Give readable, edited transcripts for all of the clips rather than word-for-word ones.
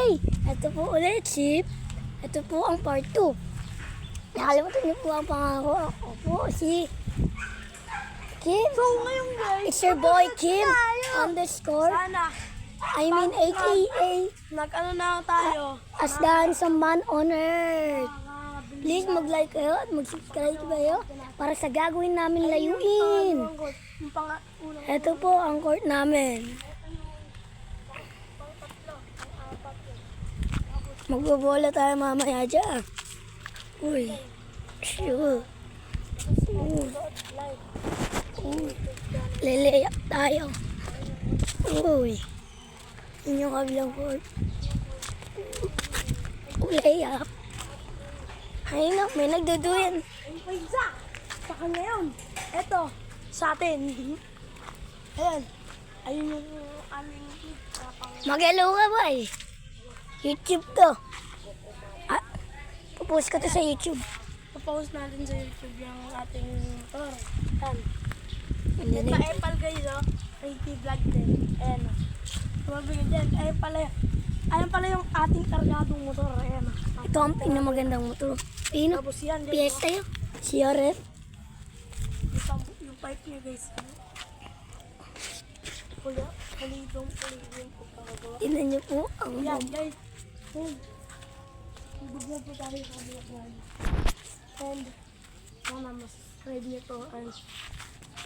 Hi! Ito po ulit si Ito po ang part 2. Nakalimutan niyo po ang pangako. Ako po si Kim. So ngayon guys, It's your boy Kim underscore. sana I mean AKA nag-ano na tayo. as the handsome man on earth. Please mag-like kayo at mag-subscribe kayo para sa gagawin namin layuin. Yung unang Ito po ang court namin. Magbobola tayo mamaya dyan. Uy. Sure. Uy. Leleyak tayo. Uy. Yun yung kabilang court. Leyak. Ay na, may nagduduyan. pizza. Saka ngayon, eto, sa atin. Ayan. Ayun yung aming Mag-hello ka ba eh? YouTube to. Ah, pupost ka to sa YouTube. papost natin sa YouTube yung ating motor. Ayan. Hindi Ito na. Epal guys, oh. Pretty vlog din. Ayan, oh. Tumabigyan dyan. Ayan pala yung ating kargadong motor. Ayan, oh. Ito ang pinamagandang motor. Pino? Tapos yan, guys. Fiesta yun. CRF. Yung pipe niya guys. Pulidong po pagagawa. Tingnan niyo po ang Yan guys. Bigyan po tayo sa vlog. And sana mas ready nyo to. And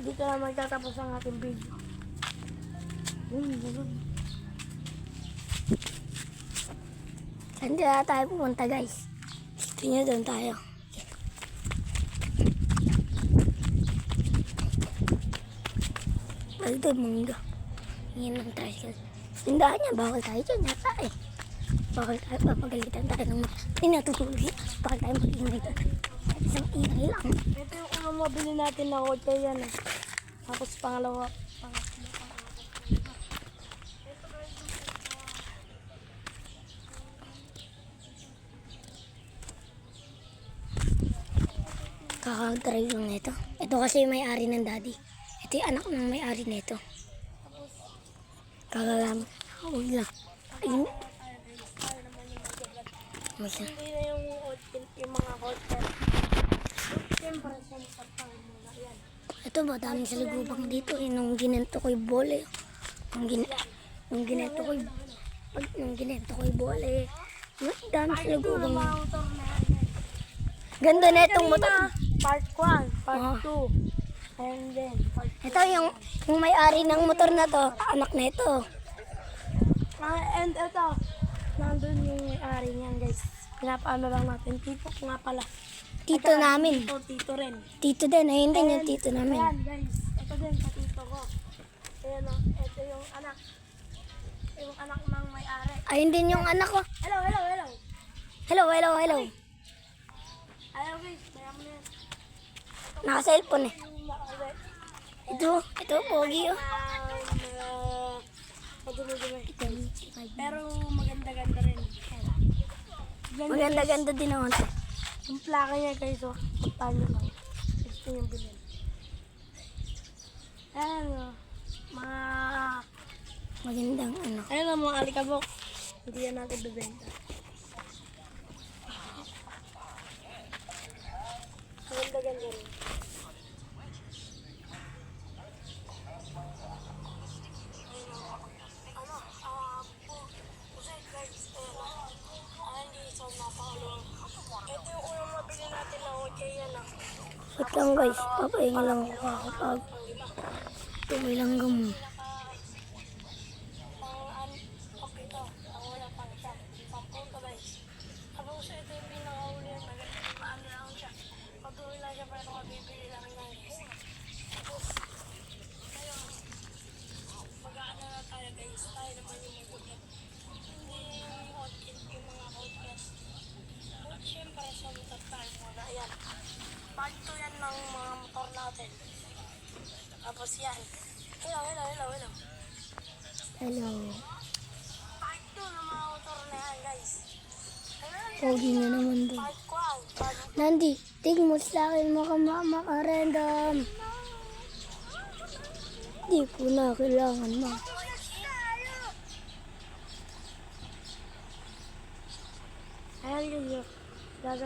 dito na magtatapos ang ating video. Saan kaya tayo pupunta guys? Gusto niyo doon tayo. Baldo mangga. Yan ang tricycle. Tindahan niya, bawal tayo dyan yata eh. Bawal tayo, papagalitan tayo ng mga pinatutuli. Bawal tayo mag-ingay doon. Isang ingay lang. Ito yung unang mabili natin na kotse yan eh. Tapos pangalawa. Kakag-drive lang nito. Ito kasi yung may-ari ng daddy. Ito yung anak ng may-ari nito. Kagagamit. Huwag lang. Ayun. Masa. Hindi na yung mga kotse. Siyempre, siyempre, muna yan. Ito ba, daming salubong dito. Nung ginento ko'y bole. Nung ginento ko'y bole. Daming salubong. Mga motor na yan. Ganda na itong motor. Part 1, part Ah. 2. And then, part Ito yung may-ari ng motor na to. Anak na ito. and ito, nandun yung may-ari niyan guys. Pinapaano lang natin. Tito ko nga pala. Tito namin. Tito rin. Tito din. Ayun din yung tito namin. Ayan guys, ito din sa tito ko. Ayan o, ito yung anak. Yung anak ng may-ari. Ayun din yung anak ko. Hello, hello, hello. Hello, hello, hello. Ayaw guys, mayam na yan. Naka-cellphone eh. Yung nakaway. Ito, pogi oh. Madumi-dumi. Pero maganda-ganda rin. Maganda-ganda din naman to. Yung plaka niya guys, oh. Puntahan nyo lang. Gusto nyo bilhin. Ayan o. Mga... Magandang ano. Ayan o, mga alikabok. Hindi yan natin bibenta. Maganda-ganda rin. Ito yung unang mabili natin na kotse yan ah. Wait lang guys, papahinga lang ako kakapag. Tumay lang gamo. Okay to, ang wala pang siya. Pampunta guys. Tapos ito yung pinakahuli yan. Maano lang siya. Patuloy lang siya pero mabibili lang yan guys. Tapos, ngayon, mag-aano na tayo guys. Tayo naman yung magulat. Hindi yung hotkin, yung mga hotkin. But syempre, sumitat tayo muna. Ayan. Part 2 yan ng mga motor natin. Tapos yan. Hello, hello, hello, hello. Hello. Part 2 ng mga motor na yan, guys. Pogi na naman doon. Part 1. Part Nandi, tingin mo sa akin makarandom. Di ko na kailangan ma. Hallelujah.